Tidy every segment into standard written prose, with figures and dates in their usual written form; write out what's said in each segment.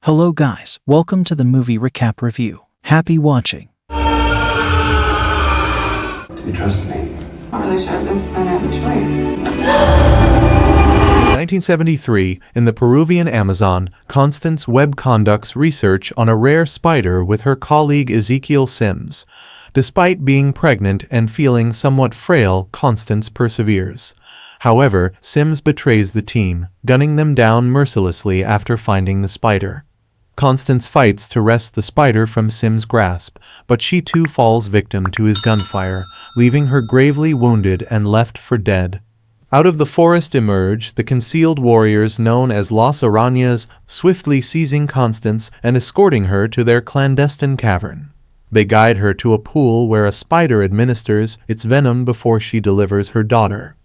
Hello guys, welcome to the movie recap review. Happy watching. Do you trust me? Not really sure if this is a choice. 1973, in the Peruvian Amazon, Constance Webb conducts research on a rare spider with her colleague Ezekiel Sims. Despite being pregnant and feeling somewhat frail, Constance perseveres. However, Sims betrays the team, gunning them down mercilessly after finding the spider. Constance fights to wrest the spider from Sims' grasp, but she too falls victim to his gunfire, leaving her gravely wounded and left for dead. Out of the forest emerge the concealed warriors known as Las Arañas, swiftly seizing Constance and escorting her to their clandestine cavern. They guide her to a pool where a spider administers its venom before she delivers her daughter.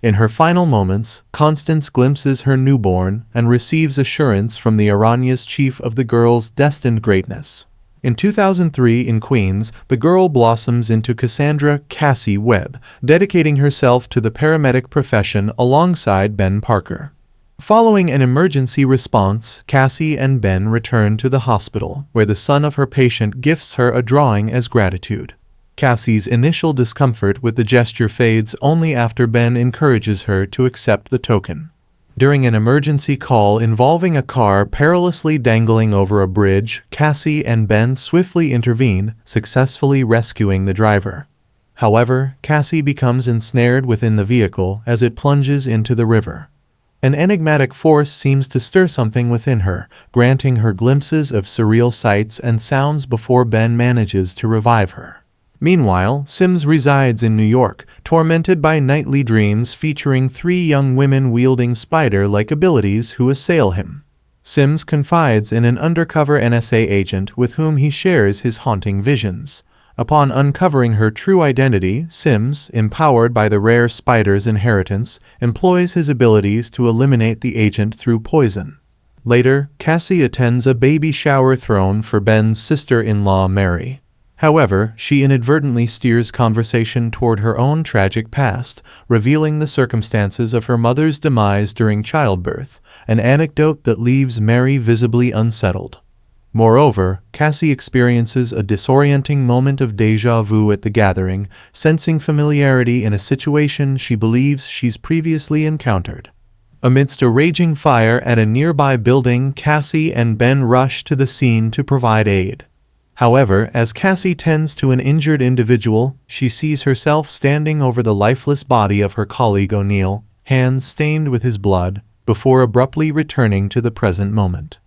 In her final moments, Constance glimpses her newborn and receives assurance from the Araña's chief of the girl's destined greatness. In 2003 in Queens, the girl blossoms into Cassandra "Cassie" Webb, dedicating herself to the paramedic profession alongside Ben Parker. Following an emergency response, Cassie and Ben return to the hospital, where the son of her patient gifts her a drawing as gratitude. Cassie's initial discomfort with the gesture fades only after Ben encourages her to accept the token. During an emergency call involving a car perilously dangling over a bridge, Cassie and Ben swiftly intervene, successfully rescuing the driver. However, Cassie becomes ensnared within the vehicle as it plunges into the river. An enigmatic force seems to stir something within her, granting her glimpses of surreal sights and sounds before Ben manages to revive her. Meanwhile, Sims resides in New York, tormented by nightly dreams featuring three young women wielding spider-like abilities who assail him. Sims confides in an undercover NSA agent with whom he shares his haunting visions. Upon uncovering her true identity, Sims, empowered by the rare spider's inheritance, employs his abilities to eliminate the agent through poison. Later, Cassie attends a baby shower thrown for Ben's sister-in-law Mary. However, she inadvertently steers conversation toward her own tragic past, revealing the circumstances of her mother's demise during childbirth, an anecdote that leaves Mary visibly unsettled. Moreover, Cassie experiences a disorienting moment of déjà vu at the gathering, sensing familiarity in a situation she believes she's previously encountered. Amidst a raging fire at a nearby building, Cassie and Ben rush to the scene to provide aid. However, as Cassie tends to an injured individual, she sees herself standing over the lifeless body of her colleague O'Neill, hands stained with his blood, before abruptly returning to the present moment.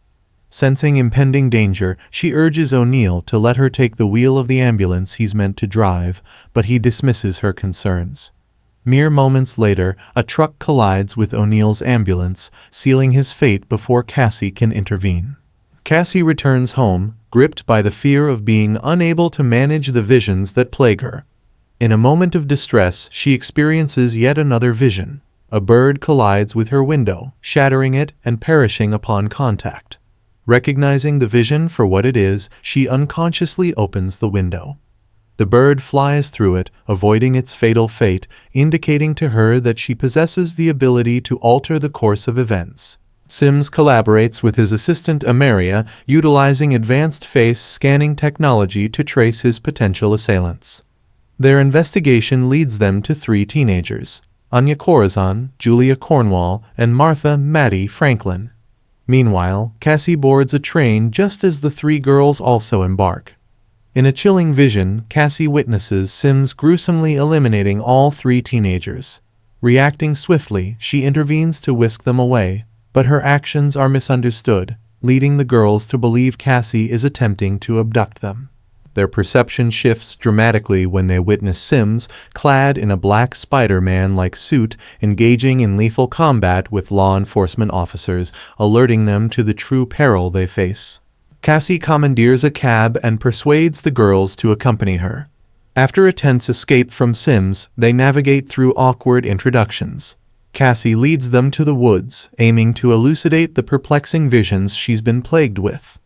Sensing impending danger, she urges O'Neill to let her take the wheel of the ambulance he's meant to drive, but he dismisses her concerns. Mere moments later, a truck collides with O'Neill's ambulance, sealing his fate before Cassie can intervene. Cassie returns home, gripped by the fear of being unable to manage the visions that plague her. In a moment of distress, she experiences yet another vision. A bird collides with her window, shattering it and perishing upon contact. Recognizing the vision for what it is, she unconsciously opens the window. The bird flies through it, avoiding its fatal fate, indicating to her that she possesses the ability to alter the course of events. Sims collaborates with his assistant Amaria, utilizing advanced face scanning technology to trace his potential assailants. Their investigation leads them to three teenagers: Anya Corazon, Julia Cornwall, and Martha "Maddie" Franklin. Meanwhile, Cassie boards a train just as the three girls also embark. In a chilling vision, Cassie witnesses Sims gruesomely eliminating all three teenagers. Reacting swiftly, she intervenes to whisk them away, but her actions are misunderstood, leading the girls to believe Cassie is attempting to abduct them. Their perception shifts dramatically when they witness Sims, clad in a black Spiderman-like suit, engaging in lethal combat with law enforcement officers, alerting them to the true peril they face. Cassie commandeers a cab and persuades the girls to accompany her. After a tense escape from Sims, they navigate through awkward introductions. Cassie leads them to the woods, aiming to elucidate the perplexing visions she's been plagued with.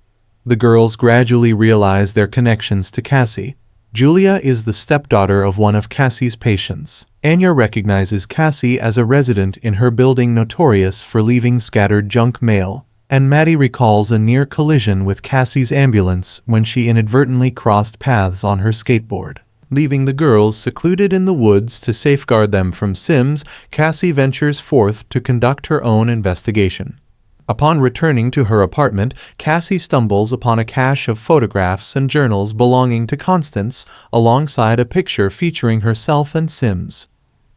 The girls gradually realize their connections to Cassie. Julia is the stepdaughter of one of Cassie's patients. Anya recognizes Cassie as a resident in her building notorious for leaving scattered junk mail. And Maddie recalls a near collision with Cassie's ambulance when she inadvertently crossed paths on her skateboard. Leaving the girls secluded in the woods to safeguard them from Sims, Cassie ventures forth to conduct her own investigation. Upon returning to her apartment, Cassie stumbles upon a cache of photographs and journals belonging to Constance, alongside a picture featuring herself and Sims.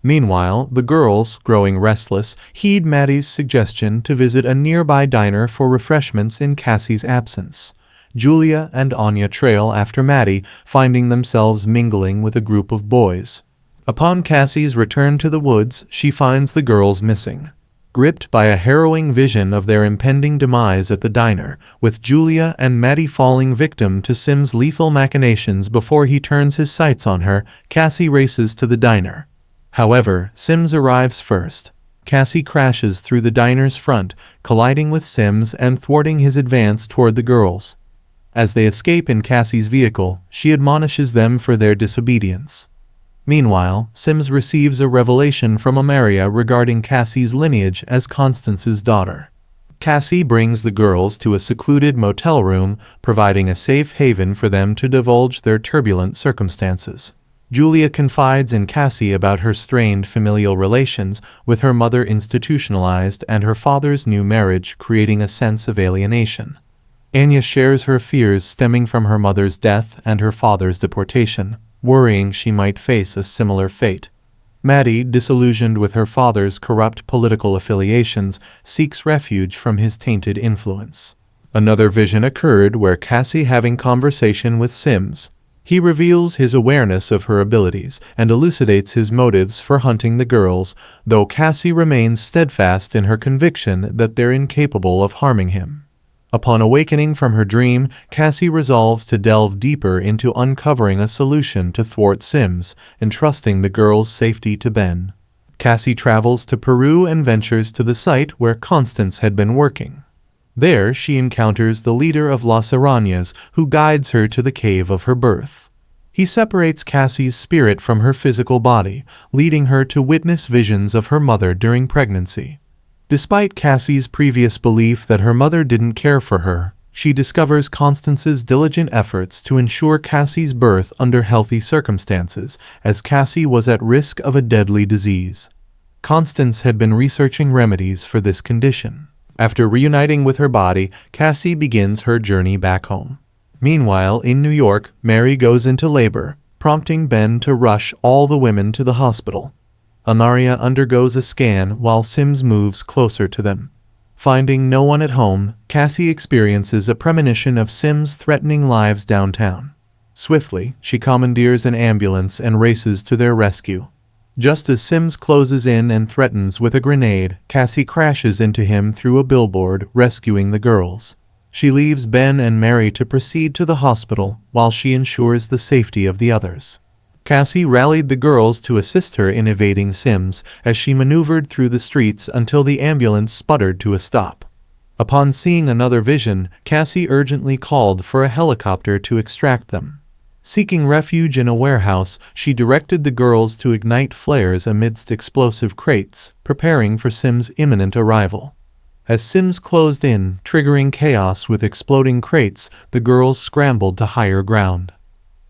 Meanwhile, the girls, growing restless, heed Maddie's suggestion to visit a nearby diner for refreshments in Cassie's absence. Julia and Anya trail after Maddie, finding themselves mingling with a group of boys. Upon Cassie's return to the woods, she finds the girls missing. Gripped by a harrowing vision of their impending demise at the diner, with Julia and Maddie falling victim to Sim's lethal machinations before he turns his sights on her, Cassie races to the diner. However, Sims arrives first. Cassie crashes through the diner's front, colliding with Sims and thwarting his advance toward the girls. As they escape in Cassie's vehicle, she admonishes them for their disobedience. Meanwhile, Sims receives a revelation from Amaria regarding Cassie's lineage as Constance's daughter. Cassie brings the girls to a secluded motel room, providing a safe haven for them to divulge their turbulent circumstances. Julia confides in Cassie about her strained familial relations, with her mother institutionalized and her father's new marriage creating a sense of alienation. Anya shares her fears stemming from her mother's death and her father's deportation, worrying she might face a similar fate. Maddie, disillusioned with her father's corrupt political affiliations, seeks refuge from his tainted influence. Another vision occurred where Cassie having conversation with Sims. He reveals his awareness of her abilities and elucidates his motives for hunting the girls, though Cassie remains steadfast in her conviction that they're incapable of harming him. Upon awakening from her dream, Cassie resolves to delve deeper into uncovering a solution to thwart Sims, entrusting the girls' safety to Ben. Cassie travels to Peru and ventures to the site where Constance had been working. There, she encounters the leader of Las Arañas, who guides her to the cave of her birth. He separates Cassie's spirit from her physical body, leading her to witness visions of her mother during pregnancy. Despite Cassie's previous belief that her mother didn't care for her, she discovers Constance's diligent efforts to ensure Cassie's birth under healthy circumstances, as Cassie was at risk of a deadly disease. Constance had been researching remedies for this condition. After reuniting with her body, Cassie begins her journey back home. Meanwhile, in New York, Mary goes into labor, prompting Ben to rush all the women to the hospital. Amaria undergoes a scan while Sims moves closer to them. Finding no one at home, Cassie experiences a premonition of Sims' threatening lives downtown. Swiftly, she commandeers an ambulance and races to their rescue. Just as Sims closes in and threatens with a grenade, Cassie crashes into him through a billboard, rescuing the girls. She leaves Ben and Mary to proceed to the hospital, while she ensures the safety of the others. Cassie rallied the girls to assist her in evading Sims, as she maneuvered through the streets until the ambulance sputtered to a stop. Upon seeing another vision, Cassie urgently called for a helicopter to extract them. Seeking refuge in a warehouse, she directed the girls to ignite flares amidst explosive crates, preparing for Sims' imminent arrival. As Sims closed in, triggering chaos with exploding crates, the girls scrambled to higher ground.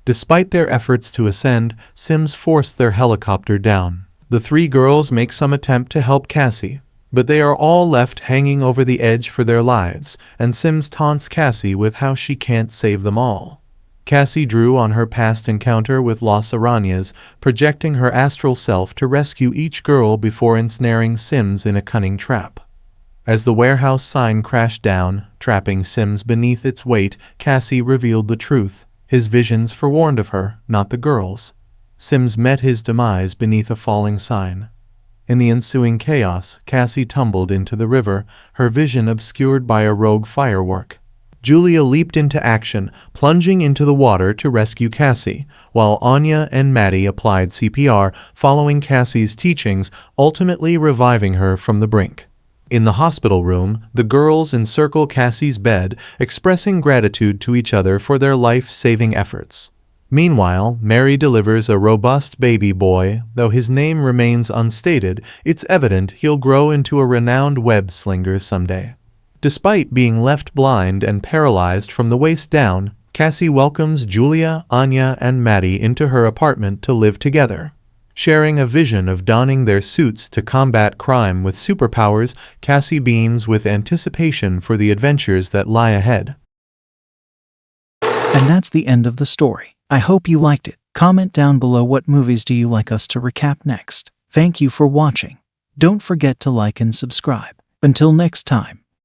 Despite their efforts to ascend, Sims forced their helicopter down. The three girls make some attempt to help Cassie, but they are all left hanging over the edge for their lives, and Sims taunts Cassie with how she can't save them all. Cassie drew on her past encounter with Las Arañas, projecting her astral self to rescue each girl before ensnaring Sims in a cunning trap. As the warehouse sign crashed down, trapping Sims beneath its weight, Cassie revealed the truth. His visions forewarned of her, not the girls. Sims met his demise beneath a falling sign. In the ensuing chaos, Cassie tumbled into the river, her vision obscured by a rogue firework. Julia leaped into action, plunging into the water to rescue Cassie, while Anya and Maddie applied CPR, following Cassie's teachings, ultimately reviving her from the brink. In the hospital room, the girls encircle Cassie's bed, expressing gratitude to each other for their life-saving efforts. Meanwhile, Mary delivers a robust baby boy. Though his name remains unstated, it's evident he'll grow into a renowned web slinger someday. Despite being left blind and paralyzed from the waist down, Cassie welcomes Julia, Anya, and Maddie into her apartment to live together. Sharing a vision of donning their suits to combat crime with superpowers, Cassie beams with anticipation for the adventures that lie ahead. And that's the end of the story. I hope you liked it. Comment down below what movies do you like us to recap next. Thank you for watching. Don't forget to like and subscribe. Until next time.